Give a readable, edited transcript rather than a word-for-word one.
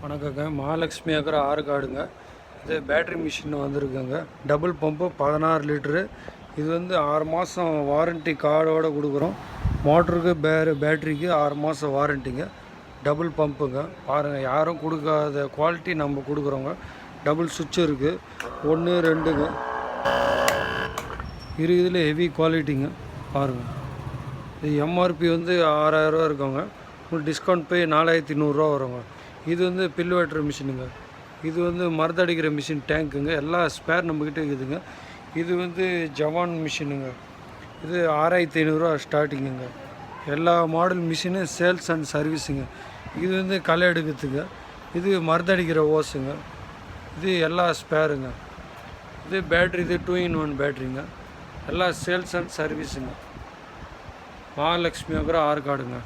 வணக்கங்க. மகாலட்சுமி அக்ரோ ஆர்காடுங்க. இது battery machine வந்திருக்குங்க. Double pump 16 litre. இது வந்து 6 மாதம் வாரண்ட்டி கார்டோடு கொடுக்குறோம். மோட்டருக்கு பேட்ரிக்கு 6 மாதம் வாரண்ட்டிங்க. டபுள் பம்புங்க. பாருங்கள், யாரும் கொடுக்காத குவாலிட்டி நம்ம கொடுக்குறோங்க. டபுள் சுவிட்ச் இருக்குது, 1 2ங்க இருக்குதுல. ஹெவி குவாலிட்டிங்க. பாருங்கள், இது எம்ஆர்பி வந்து 6000 இருக்குங்க. உங்களுக்கு டிஸ்கவுண்ட் போய் 4800 வருங்க. இது வந்து பில் வெட்டுற மிஷினுங்க. இது வந்து மருந்தடிக்கிற மிஷின் டேங்க்குங்க. எல்லா ஸ்பேர் நம்மக்கிட்ட இருக்குதுங்க. இது வந்து ஜவான் மிஷினுங்க. இது 6500 ஸ்டார்டிங்குங்க. எல்லா மாடல் மிஷினும் சேல்ஸ் அண்ட் சர்வீஸுங்க. இது வந்து களை எடுக்கிறதுங்க. இது மருந்தடிக்கிற ஓஸுங்க. இது எல்லா ஸ்பேருங்க. இது பேட்ரி, இது 2-in-1 பேட்ரிங்க. எல்லாம் சேல்ஸ் அண்ட் சர்வீஸுங்க. மகாலட்சுமி அக்ரோ ஆர்காடுங்க.